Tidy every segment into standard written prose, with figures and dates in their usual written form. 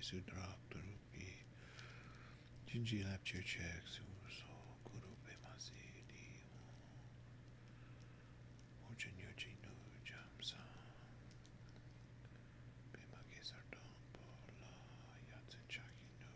Jesu Draktarupi, Jinji Lapture Check, So Kurupe Masidi, Ojanyoji no Jamsa, Pema Kesardam Pola, Yatsen Chaki no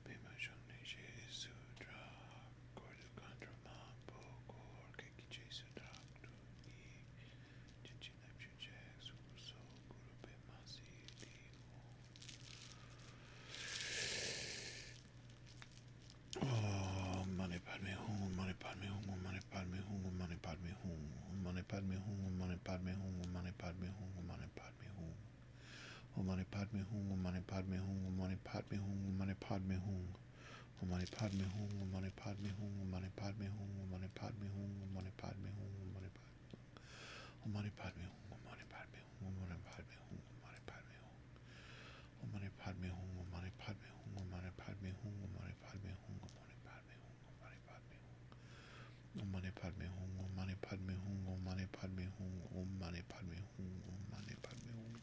Pema Jone Jesu Drak, Gordu Contra Mambo, Gor Keki Jesu Draktarupi, Jinji Lapture Check, So Kurupe Masidi. Oh, money padme home, money padme home, money padme home, money padme home, money padme home, money padme home, money padme home, money padme home. Oh, money padme home, money padme home, money padme home, money padme home. Oh, money padme home, money padme home, money padme home, money padme home, money padme home, money padme. Oh, money padme home, money padme home, money padme home, money padme home. Oh, money padme home, money padme home, money padme home, money padme home, money padme home, money padme home. Oh, money padme home, oh, money padme home, oh, money padme home, oh, money padme home, oh, money padme home. Oh, money padme home, oh, money padme home, oh, money padme home, oh, money padme home, oh, money padme home.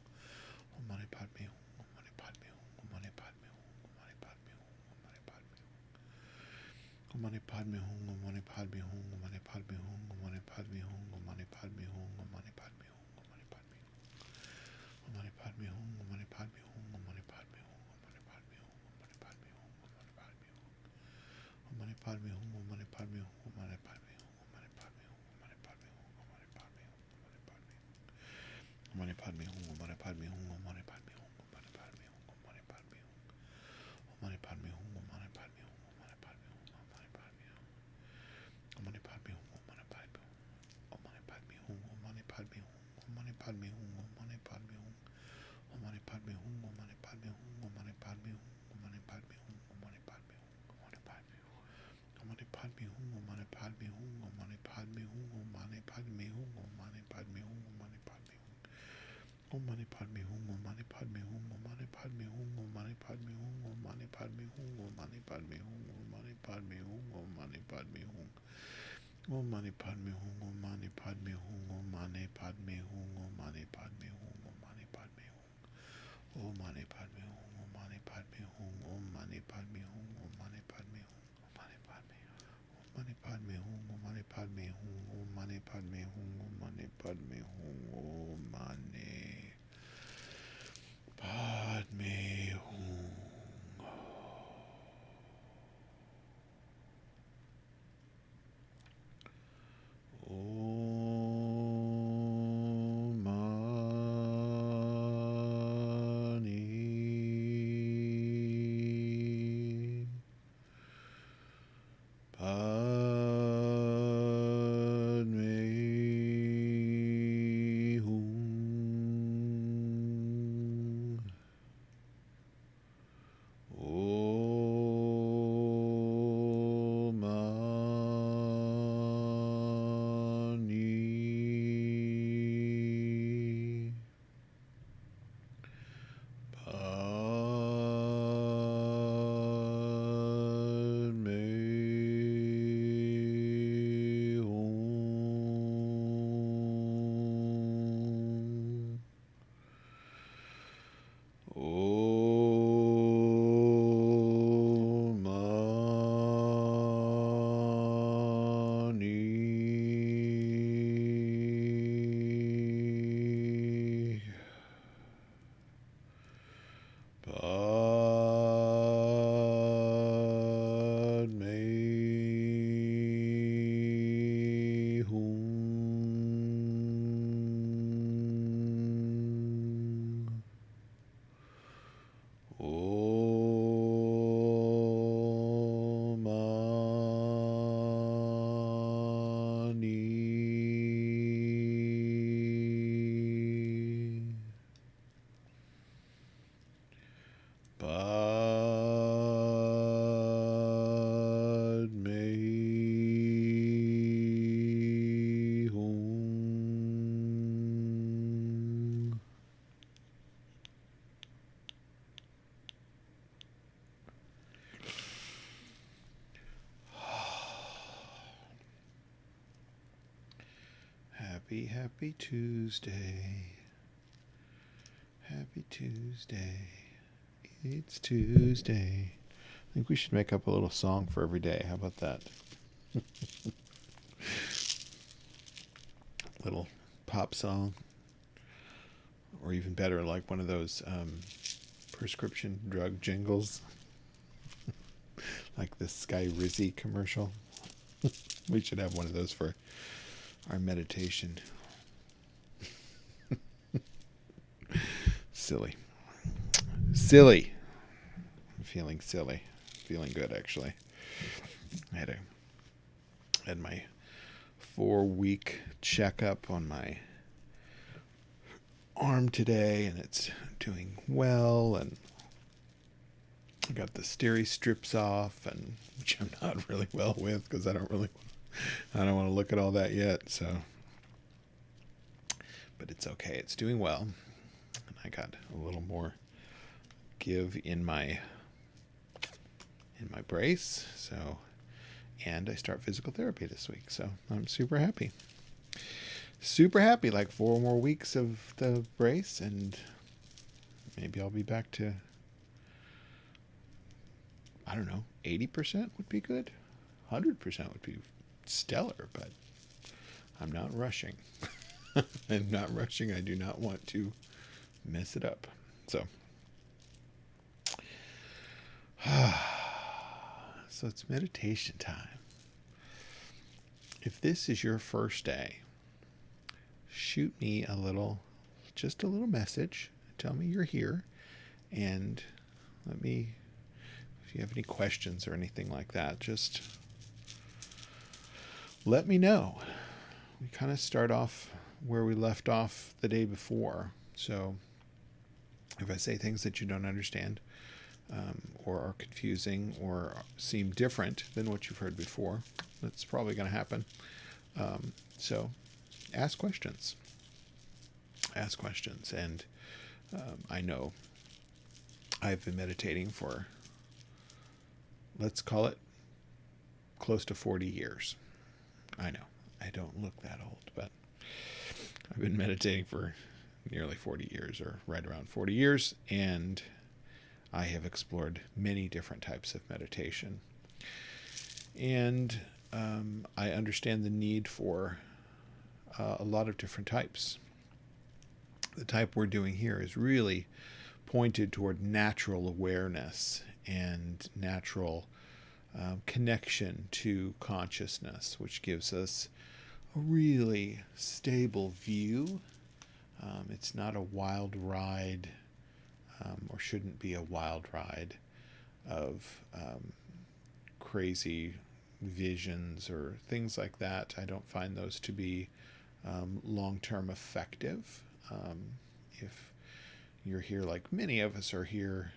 Oh, money padme home, oh, money padme home, oh, money padme home, oh, money padme home, oh, money padme home, oh, money padme home, oh, money padme home. Oh, money padme home, oh, money padme home, oh, money padme home, oh, money padme home, oh, money padme home, oh, money padme home. Oh, money padme home, oh, money padme home, oh, money padme home, oh, money padme home, oh, money padme home, oh, money padme home, oh, money padme home. Money padme home, oh, money padme home, oh, money padme home, oh, money padme home, oh, money padme home. Oh, money padme home, oh, money padme home, oh, money padme home, oh, money padme home. Oh, money padme home, oh, money padme home. Oh, money padme home, oh, money padme home, oh, money padme home, oh, money padme home. Oh, money padme home, oh, money padme home, oh, money padme home, oh, money padme home, oh, money padme home, oh, money padme home. Oh, money padme home, oh, money padme home, oh, money padme home, oh, money padme home, oh, money padme home, oh, money padme home. Oh, money padme home, oh, money padme home, oh, money padme home, oh, money padme home, oh, money padme home, oh, money padme home, oh, money padme home, oh, money padme home. Oh, money padme home, oh, money padme home, oh, money padme home, oh, money padme home, oh, money padme home. Oh, money padme home, oh, money padme home, oh, money padme home, oh, money padme home, oh, money padme home. Money padme home, oh, money padme home, oh, money padme home, oh, money padme home, oh, money padme home. Oh, money padme home. Oh, money padme home. Oh, money padme home. Oh, money padme home. Happy, happy Tuesday. Happy Tuesday. It's Tuesday. I think we should make up a little song for every day. How about that? Little pop song. Or even better, like one of those prescription drug jingles. Like the Sky Rizzy commercial. We should have one of those for our meditation. Silly. I'm feeling silly. Feeling good, actually. I had my 4-week checkup on my arm today, and it's doing well, and I got the steri strips off, and which I'm not really well with because I don't want to look at all that yet. So, but it's okay. It's doing well, and I got a little more give in my brace. So, and I start physical therapy this week, so I'm super happy. Like 4 more weeks of the brace, and maybe I'll be back to, I don't know, 80% would be good. 100% would be stellar, but I'm not rushing. I'm not rushing. I do not want to mess it up. So, so it's meditation time. If this is your first day, shoot me just a little message. Tell me you're here, and if you have any questions or anything like that, just let me know. We kind of start off where we left off the day before. So if I say things that you don't understand, or are confusing or seem different than what you've heard before, that's probably going to happen. So ask questions. And I know I've been meditating for, let's call it, close to 40 years. I know I don't look that old, but I've been meditating for nearly 40 years, or right around 40 years, and I have explored many different types of meditation. And I understand the need for a lot of different types. The type we're doing here is really pointed toward natural awareness and natural connection to consciousness, which gives us a really stable view. It's not a wild ride, or shouldn't be a wild ride of crazy visions or things like that. I don't find those to be long-term effective. If you're here, like many of us are here,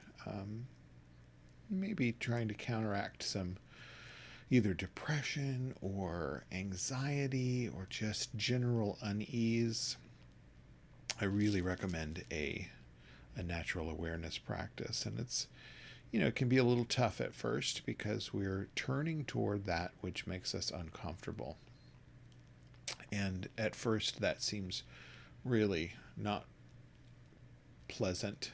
maybe trying to counteract some either depression or anxiety or just general unease, I really recommend a natural awareness practice. And it's, it can be a little tough at first because we're turning toward that which makes us uncomfortable. And at first that seems really not pleasant.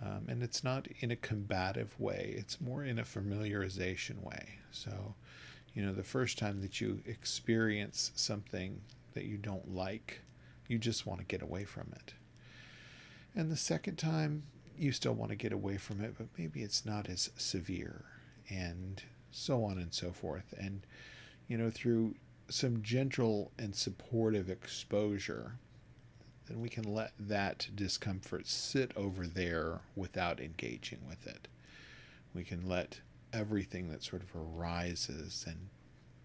And it's not in a combative way. It's more in a familiarization way. So, the first time that you experience something that you don't like, you just want to get away from it. And the second time, you still want to get away from it, but maybe it's not as severe, and so on and so forth. And, through some gentle and supportive exposure, then we can let that discomfort sit over there without engaging with it. We can let everything that sort of arises and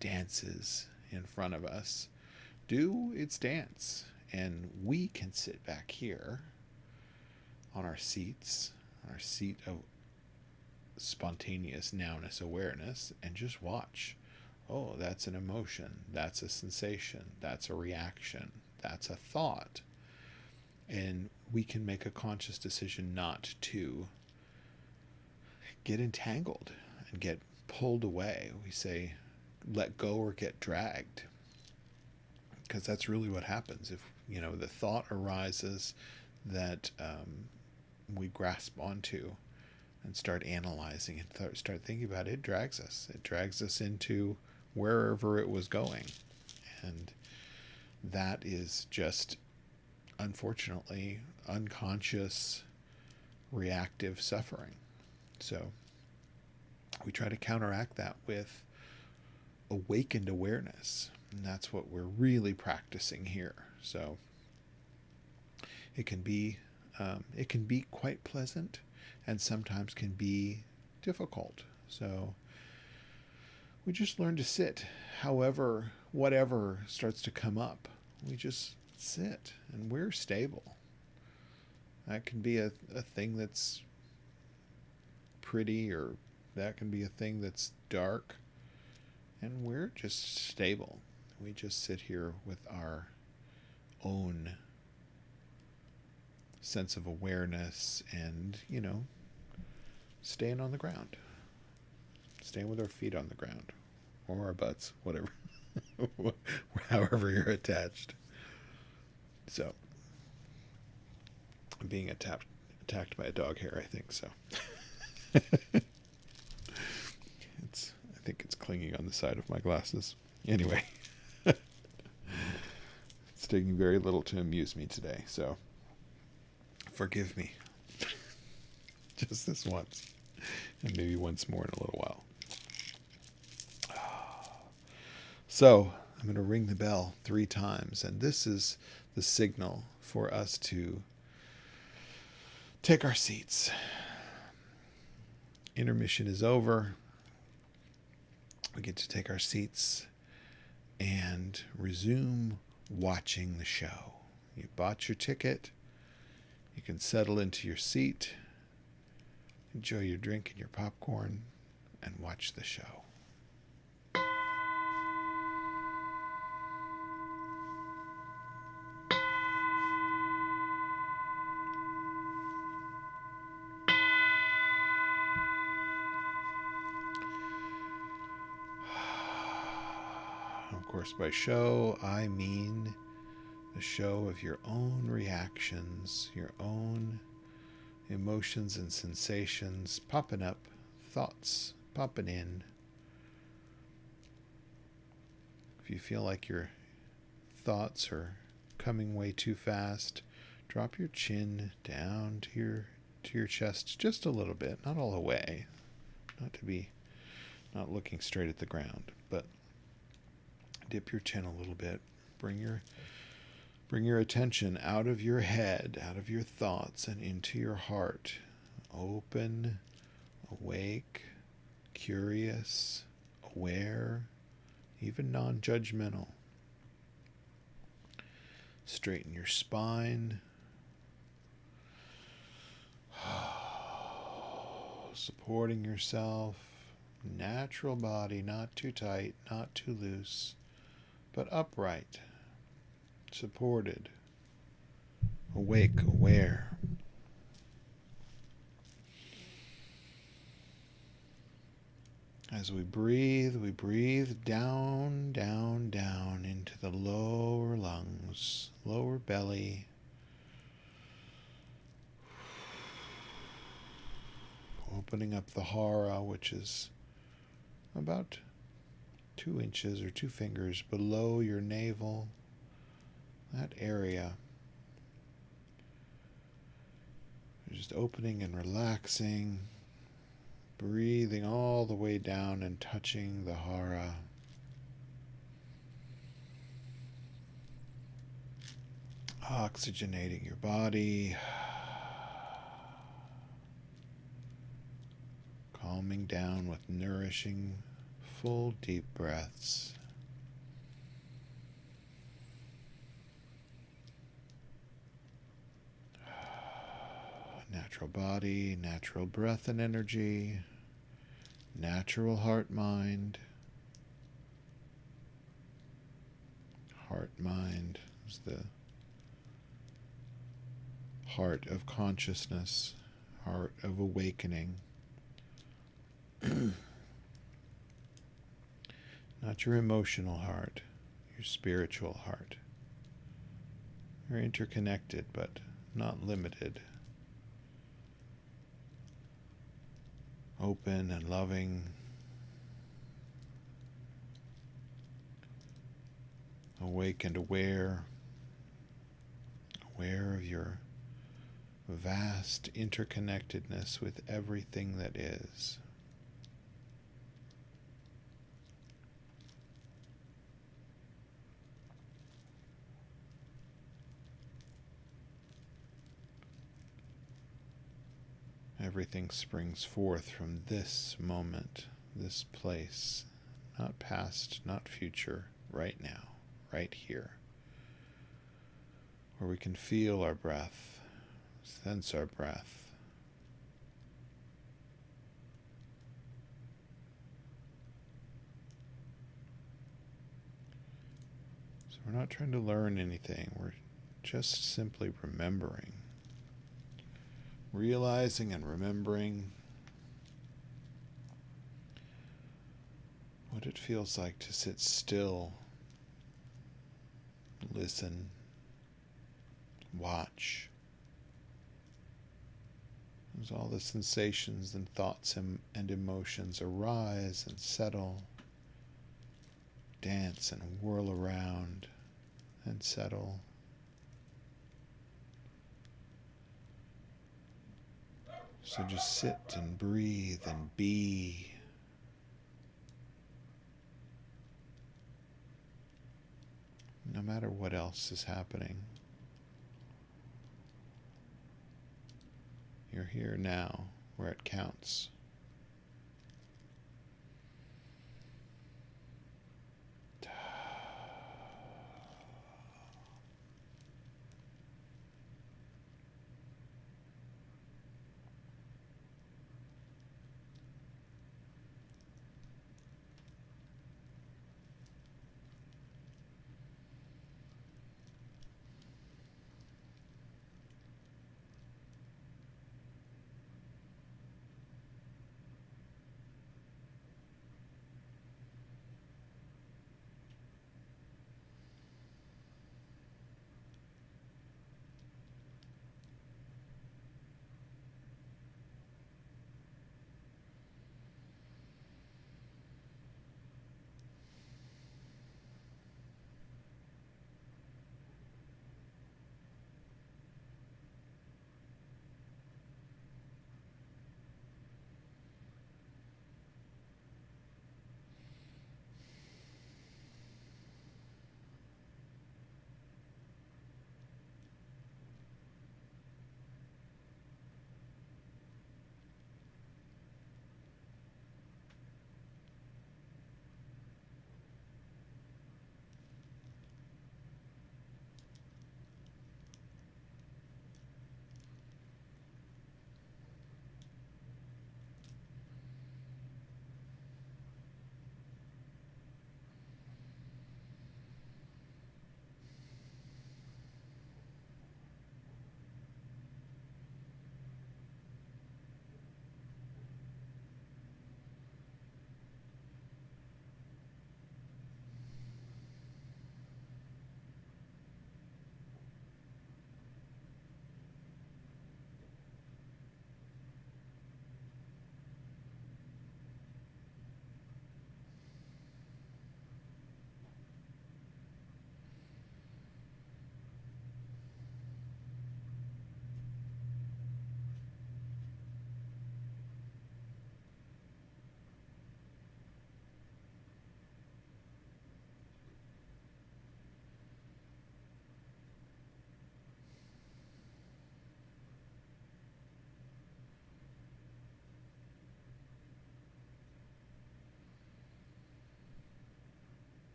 dances in front of us do its dance. And we can sit back here on our seat of spontaneous nowness awareness, and just watch. Oh, that's an emotion. That's a sensation. That's a reaction. That's a thought. And we can make a conscious decision not to get entangled and get pulled away. We say, let go or get dragged. Because that's really what happens. If, the thought arises, that we grasp onto and start analyzing and start thinking about it, drags us. It drags us into wherever it was going. And that is just, unfortunately, unconscious, reactive suffering. So we try to counteract that with awakened awareness. And that's what we're really practicing here. So it can be quite pleasant, and sometimes can be difficult. So we just learn to sit. However, whatever starts to come up, we just sit, and we're stable. That can be a thing that's pretty, or that can be a thing that's dark, and we're just stable. We just sit here with our own sense of awareness and, staying on the ground. Staying with our feet on the ground. Or our butts, whatever. However you're attached. So, I'm being attacked by a dog here, I think so. I think it's clinging on the side of my glasses. Anyway. It's taking very little to amuse me today, so forgive me. Just this once. And maybe once more in a little while. So, I'm going to ring the bell 3 times. And this is the signal for us to take our seats. Intermission is over. We get to take our seats and resume watching the show. You bought your ticket. You can settle into your seat, enjoy your drink and your popcorn, and watch the show. Of course, by show, I mean the show of your own reactions, your own emotions and sensations popping up, thoughts popping in. If you feel like your thoughts are coming way too fast, drop your chin down to your chest just a little bit, not all the way, not looking straight at the ground, but dip your chin a little bit. Bring your attention out of your head, out of your thoughts, and into your heart. Open, awake, curious, aware, even non-judgmental. Straighten your spine. Supporting yourself. Natural body, not too tight, not too loose, but upright. Supported, awake, aware. As we breathe down, down, down into the lower lungs, lower belly. Opening up the hara, which is about 2 inches or 2 fingers below your navel. That area. Just opening and relaxing. Breathing all the way down and touching the hara. Oxygenating your body. Calming down with nourishing, full deep breaths. Natural body, natural breath and energy, natural heart mind. Heart mind is the heart of consciousness, heart of awakening. Not your emotional heart, your spiritual heart. They're interconnected, but not limited. Open and loving. Awake and aware. Aware of your vast interconnectedness with everything that is. Everything springs forth from this moment, this place, not past, not future, right now, right here, where we can feel our breath, sense our breath. So we're not trying to learn anything, we're just simply remembering. Realizing and remembering what it feels like to sit still, listen, watch. As all the sensations and thoughts and emotions arise and settle, dance and whirl around and settle. So just sit and breathe and be. No matter what else is happening. You're here now, where it counts.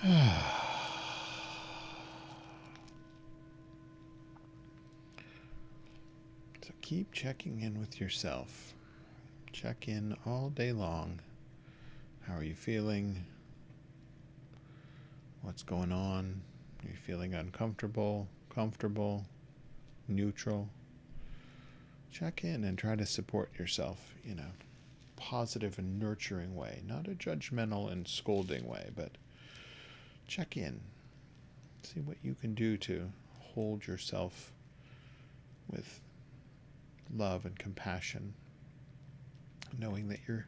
So keep checking in with yourself. Check in all day long. How are you feeling? What's going on? Are you feeling uncomfortable, comfortable, neutral? Check in and try to support yourself in a positive and nurturing way, not a judgmental and scolding way, but check in. See what you can do to hold yourself with love and compassion, knowing that you're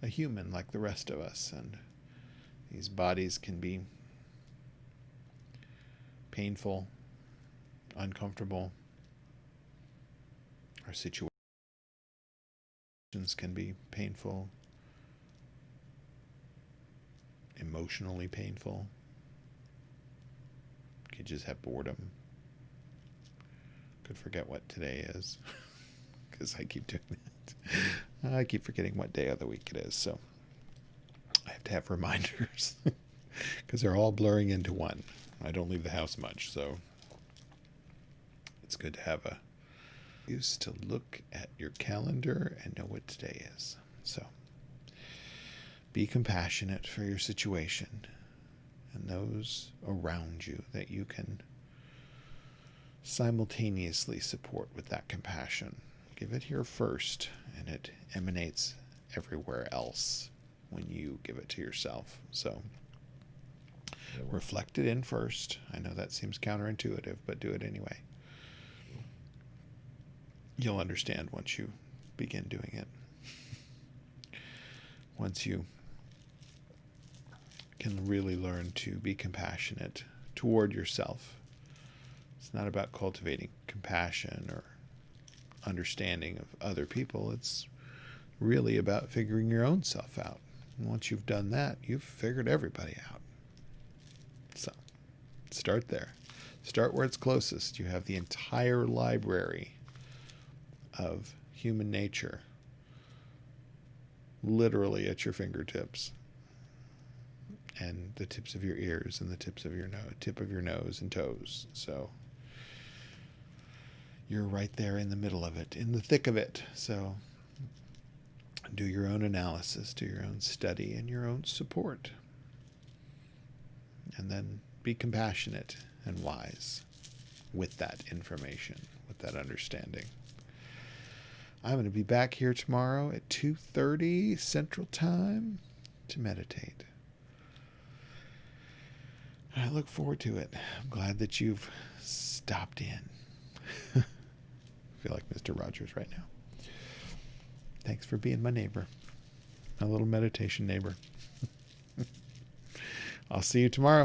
a human like the rest of us, and these bodies can be painful, uncomfortable. Our situations can be painful, emotionally painful. Could just have boredom. Could forget what today is, because I keep doing that. I keep forgetting what day of the week it is, so I have to have reminders, because they're all blurring into one. I don't leave the house much, so it's good to have a use to look at your calendar and know what today is. So be compassionate for your situation and those around you that you can simultaneously support with that compassion. Give it here first, and it emanates everywhere else when you give it to yourself. So reflect it in first. I know that seems counterintuitive, but do it anyway. You'll understand once you begin doing it. Once you can really learn to be compassionate toward yourself. It's not about cultivating compassion or understanding of other people. It's really about figuring your own self out. And once you've done that, you've figured everybody out. So start there. Start where it's closest. You have the entire library of human nature literally at your fingertips, and the tips of your ears and the tips of your tip of your nose and toes. So you're right there in the middle of it, in the thick of it. So do your own analysis, do your own study, and your own support. And then be compassionate and wise with that information, with that understanding. I'm going to be back here tomorrow at 2:30 Central Time to meditate. I look forward to it. I'm glad that you've stopped in. I feel like Mr. Rogers right now. Thanks for being my neighbor, my little meditation neighbor. I'll see you tomorrow.